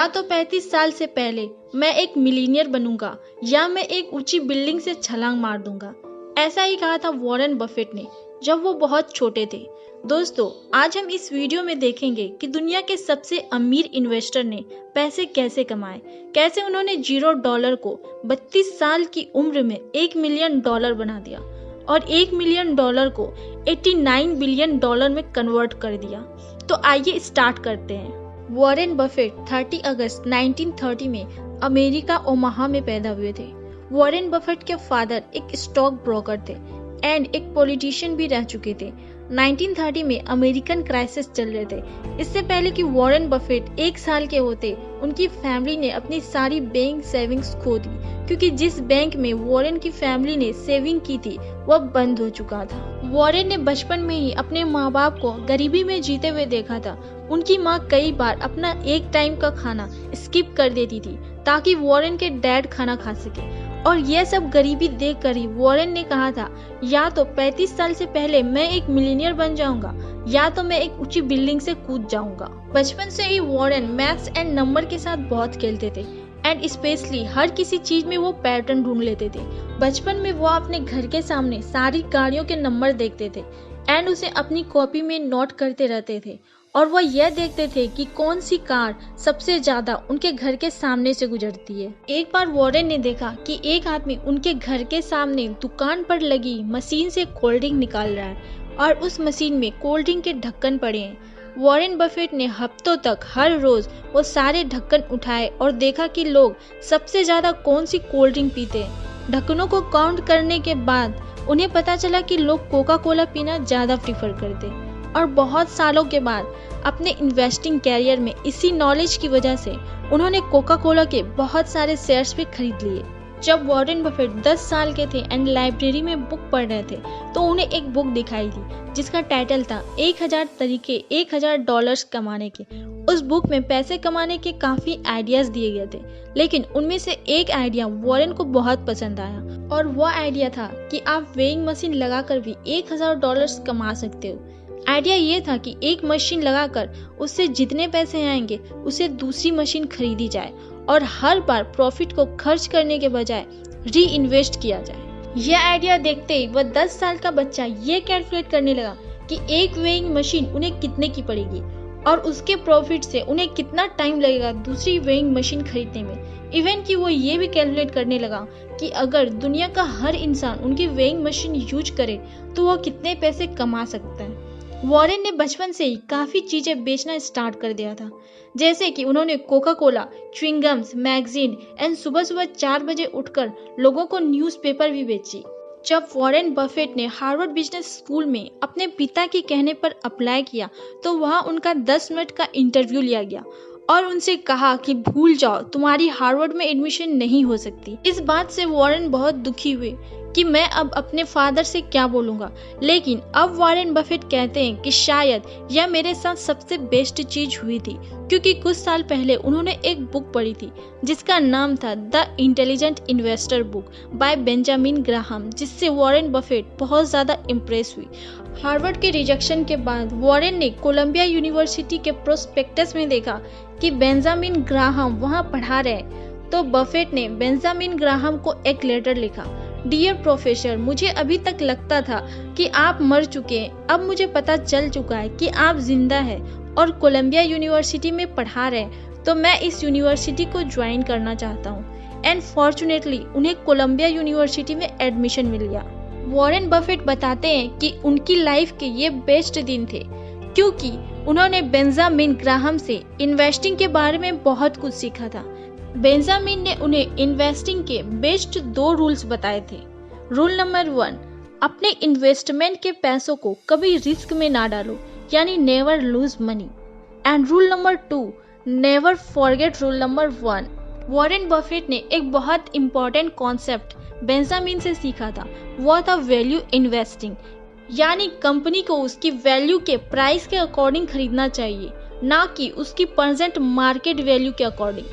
या तो 35 साल से पहले मैं एक मिलीनियर बनूंगा या मैं एक ऊंची बिल्डिंग से छलांग मार दूंगा। ऐसा ही कहा था वॉरेन बफेट ने जब वो बहुत छोटे थे। दोस्तों, आज हम इस वीडियो में देखेंगे कि दुनिया के सबसे अमीर इन्वेस्टर ने पैसे कैसे कमाए, कैसे उन्होंने $0 को 32 साल की उम्र में $1 मिलियन बना दिया और $1 मिलियन को $89 बिलियन में कन्वर्ट कर दिया। तो आइए स्टार्ट करते हैं। वॉरेन बफेट 30 अगस्त 1930 में अमेरिका ओमाहा में पैदा हुए थे। वॉरेन बफेट के फादर एक स्टॉक ब्रोकर थे एंड एक पॉलिटिशियन भी रह चुके थे। 1930 में अमेरिकन क्राइसिस चल रहे थे। इससे पहले कि वॉरेन बफेट 1 साल के होते, उनकी फैमिली ने अपनी सारी बैंक सेविंग्स खो दी, क्योंकि जिस बैंक में वॉरेन की फैमिली ने सेविंग की थी वह बंद हो चुका था। वॉरेन ने बचपन में ही अपने माँ बाप को गरीबी में जीते हुए देखा था। उनकी माँ कई बार अपना एक टाइम का खाना स्किप कर देती थी ताकि वॉरेन के डैड खाना खा सके, और यह सब गरीबी देखकर ही वॉरेन ने कहा था, या तो 35 साल से पहले मैं एक मिलीनियर बन जाऊंगा या तो मैं एक ऊंची बिल्डिंग से कूद जाऊंगा। बचपन से ही वॉरेन मैथ्स एंड नंबर के साथ बहुत खेलते थे एंड स्पेशली हर किसी चीज में वो पैटर्न ढूंढ लेते थे। बचपन में वो अपने घर के सामने सारी गाड़ियों के नंबर देखते थे एंड उसे अपनी कॉपी में नोट करते रहते थे, और वह यह देखते थे कि कौन सी कार सबसे ज्यादा उनके घर के सामने से गुजरती है। एक बार वॉरेन ने देखा कि एक आदमी उनके घर के सामने दुकान पर लगी मशीन से कोल्ड ड्रिंक निकाल रहा है और उस मशीन में कोल्ड ड्रिंक के ढक्कन पड़े हैं। वॉरेन बफेट ने हफ्तों तक हर रोज वो सारे ढक्कन उठाए और देखा कि लोग सबसे ज्यादा कौन सी कोल्ड ड्रिंक पीते हैं। ढक्कनों को काउंट करने के बाद उन्हें पता चला कि लोग कोका कोला पीना ज्यादा प्रीफर करते, और बहुत सालों के बाद अपने इन्वेस्टिंग कैरियर में इसी नॉलेज की वजह से उन्होंने कोका कोला के बहुत सारे शेयर्स भी खरीद लिए। जब वॉरेन बफेट 10 साल के थे एंड लाइब्रेरी में बुक पढ़ रहे थे तो उन्हें एक बुक दिखाई दी जिसका टाइटल था 1000 तरीके $1000 कमाने के। उस बुक में पैसे कमाने के काफी आइडियाज दिए गए थे, लेकिन उनमें से एक आइडिया वॉरेन को बहुत पसंद आया, और वह आइडिया था कि आप वेइंग मशीन लगाकर भी $1000 कमा सकते हो। आइडिया ये था कि एक मशीन लगाकर उससे जितने पैसे आएंगे उसे दूसरी मशीन खरीदी जाए और हर बार प्रॉफिट को खर्च करने के बजाय री इन्वेस्ट किया जाए। यह आइडिया देखते ही वह 10 साल का बच्चा ये कैलकुलेट करने लगा कि एक वेइंग मशीन उन्हें कितने की पड़ेगी और उसके प्रॉफिट से उन्हें कितना टाइम लगेगा दूसरी वेइंग मशीन खरीदने में। इवन कि वो ये भी कैलकुलेट करने लगा कि अगर दुनिया का हर इंसान उनकी वेइंग मशीन यूज करे तो वह कितने पैसे कमा सकता है। वॉरेन ने बचपन से ही काफी चीजें बेचना स्टार्ट कर दिया था, जैसे कि उन्होंने Coca Cola, chewing gums, magazine and सुबह सुबह 4 बजे उठकर लोगों को न्यूज़पेपर भी बेची। जब वॉरेन बफेट ने हार्वर्ड बिजनेस स्कूल में अपने पिता के कहने पर अप्लाई किया तो वहां उनका 10 मिनट का इंटरव्यू लिया गया और उनसे कहा कि भूल जाओ, तुम्हारी हार्वर्ड में एडमिशन नहीं हो सकती। इस बात से वॉरेन बहुत दुखी हुए कि मैं अब अपने फादर से क्या बोलूंगा, लेकिन अब वॉरेन बफेट कहते हैं कि शायद यह मेरे साथ सबसे बेस्ट चीज हुई थी, क्योंकि कुछ साल पहले उन्होंने एक बुक पढ़ी थी जिसका नाम था the intelligent investor book by Benjamin Graham, जिससे वॉरेन बफेट बहुत ज्यादा इम्प्रेस हुई। हार्वर्ड के रिजेक्शन के बाद वॉरेन ने कोलंबिया यूनिवर्सिटी के प्रोस्पेक्टस में देखा कि बेंजामिन ग्राहम वहां पढ़ा रहे, तो बफेट ने बेंजामिन ग्राहम को एक लेटर लिखा। डियर प्रोफेसर, मुझे अभी तक लगता था कि आप मर चुके हैं, अब मुझे पता चल चुका है कि आप जिंदा हैं और कोलंबिया यूनिवर्सिटी में पढ़ा रहे हैं, तो मैं इस यूनिवर्सिटी को ज्वाइन करना चाहता हूँ। एंड फॉर्चुनेटली उन्हें कोलंबिया यूनिवर्सिटी में एडमिशन मिल गया। वॉरेन बफेट बताते हैं कि उनकी लाइफ के ये बेस्ट दिन थे क्योंकि उन्होंने बेंजामिन ग्राहम से इन्वेस्टिंग के बारे में बहुत कुछ सीखा था। बेंजामिन ने उन्हें इन्वेस्टिंग के बेस्ट 2 रूल्स बताए थे। रूल नंबर 1, अपने इन्वेस्टमेंट के पैसों को कभी रिस्क में ना डालो, यानी never lose money. And rule number 2, never forget rule number 1। Warren Buffett ने एक बहुत इंपॉर्टेंट कॉन्सेप्ट बेंजामिन से सीखा था, वो था वैल्यू इन्वेस्टिंग, यानी कंपनी को उसकी वैल्यू के प्राइस के अकॉर्डिंग खरीदना चाहिए, ना कि उसकी प्रेजेंट मार्केट वैल्यू के अकॉर्डिंग।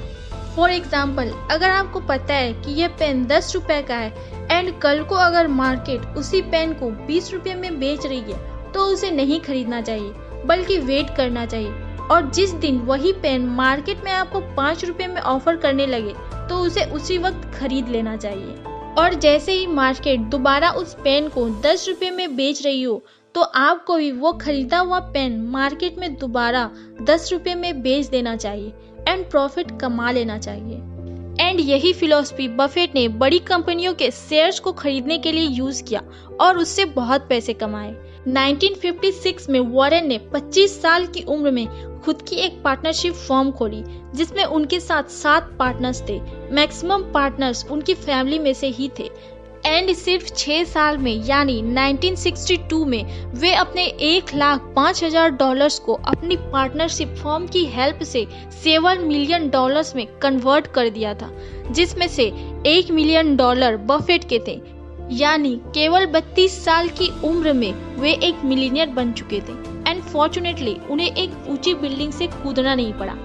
फॉर एग्जाम्पल, अगर आपको पता है कि यह पेन 10 रुपए का है एंड कल को अगर मार्केट उसी पेन को 20 रुपए में बेच रही है तो उसे नहीं खरीदना चाहिए बल्कि वेट करना चाहिए, और जिस दिन वही पेन मार्केट में आपको 5 रुपए में ऑफर करने लगे तो उसे उसी वक्त खरीद लेना चाहिए। और जैसे ही मार्केट दोबारा उस पेन को 10 रुपए में बेच रही हो तो आपको भी वो खरीदा हुआ पेन मार्केट में दोबारा 10 रुपए में बेच देना चाहिए एंड प्रॉफिट कमा लेना चाहिए। एंड यही फिलॉसफी बफेट ने बड़ी कंपनियों के शेयर्स को खरीदने के लिए यूज किया और उससे बहुत पैसे कमाए। 1956 में वॉरेन ने 25 साल की उम्र में खुद की एक पार्टनरशिप फर्म खोली जिसमें उनके साथ 7 पार्टनर्स थे। मैक्सिमम पार्टनर्स उनकी फैमिली में से ही थे। एंड सिर्फ 6 साल में यानी 1962 में वे अपने $1,05,000 को अपनी पार्टनरशिप फर्म की हेल्प से $7 मिलियन में कन्वर्ट कर दिया था, जिसमें से $1 मिलियन बफेट के थे। यानी केवल 32 साल की उम्र में वे एक मिलीनियर बन चुके थे। एंड फॉर्चुनेटली उन्हें एक ऊंची बिल्डिंग से कूदना नहीं पड़ा।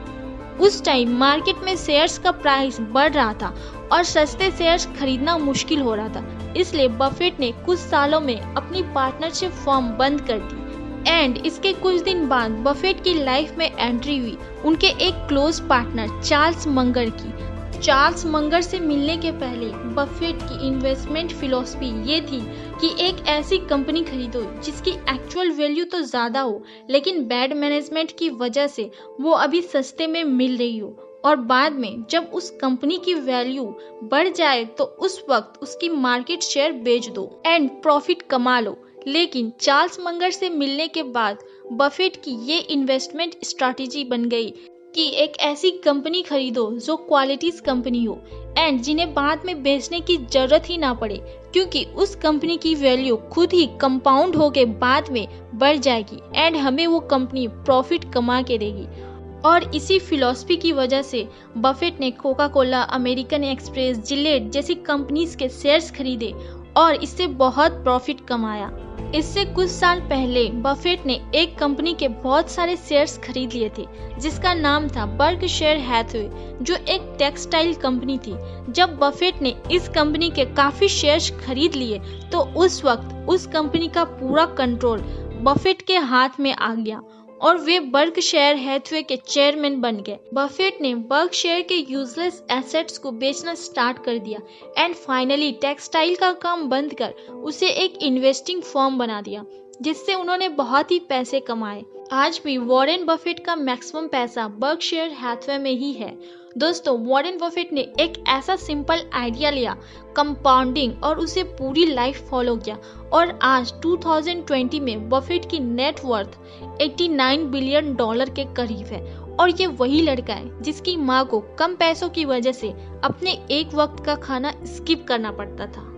उस टाइम मार्केट में शेयर्स का प्राइस बढ़ रहा था और सस्ते शेयर्स खरीदना मुश्किल हो रहा था, इसलिए बफेट ने कुछ सालों में अपनी पार्टनरशिप फर्म बंद कर दी। एंड इसके कुछ दिन बाद बफेट की लाइफ में एंट्री हुई उनके एक क्लोज पार्टनर चार्ल्स मंगर की। चार्ल्स मंगर से मिलने के पहले बफेट की इन्वेस्टमेंट फिलॉसफी ये थी कि एक ऐसी कंपनी खरीदो जिसकी एक्चुअल वैल्यू तो ज्यादा हो लेकिन बैड मैनेजमेंट की वजह से वो अभी सस्ते में मिल रही हो, और बाद में जब उस कंपनी की वैल्यू बढ़ जाए तो उस वक्त उसकी मार्केट शेयर बेच दो एंड प्रॉफिट कमा लो। लेकिन चार्ल्स मंगर से मिलने के बाद बफेट की ये इन्वेस्टमेंट स्ट्रैटेजी बन गई कि एक ऐसी कंपनी खरीदो जो क्वालिटीज कंपनी हो एंड जिन्हें बाद में बेचने की जरूरत ही ना पड़े, क्योंकि उस कंपनी की वैल्यू खुद ही कंपाउंड होके बाद में बढ़ जाएगी एंड हमें वो कंपनी प्रॉफिट कमा के देगी। और इसी फिलॉसफी की वजह से बफेट ने Coca Cola, American express, Gillette जैसी कंपनीज के शेयर्स खरीदे और इससे बहुत प्रॉफिट कमाया। इससे कुछ साल पहले बफेट ने एक कंपनी के बहुत सारे शेयर्स खरीद लिए थे जिसका नाम था बर्कशायर हैथवे, जो एक टेक्सटाइल कंपनी थी। जब बफेट ने इस कंपनी के काफी शेयर्स खरीद लिए तो उस वक्त उस कंपनी का पूरा कंट्रोल बफेट के हाथ में आ गया और वे बर्कशायर हैथवे के चेयरमैन बन गए। बफेट ने बर्कशायर के यूजलेस एसेट्स को बेचना स्टार्ट कर दिया एंड फाइनली टेक्सटाइल का काम बंद कर उसे एक इन्वेस्टिंग फर्म बना दिया, जिससे उन्होंने बहुत ही पैसे कमाए। आज भी वॉरेन बफेट का मैक्सिमम पैसा बर्कशायर हैथवे में ही है। दोस्तों, वॉरेन बफेट ने एक ऐसा सिंपल आइडिया लिया, कंपाउंडिंग, और उसे पूरी लाइफ फॉलो किया और आज 2020 में बफेट की नेट वर्थ $89 बिलियन के करीब है। और ये वही लड़का है जिसकी माँ को कम पैसों की वजह से अपने एक वक्त का खाना स्किप करना पड़ता था।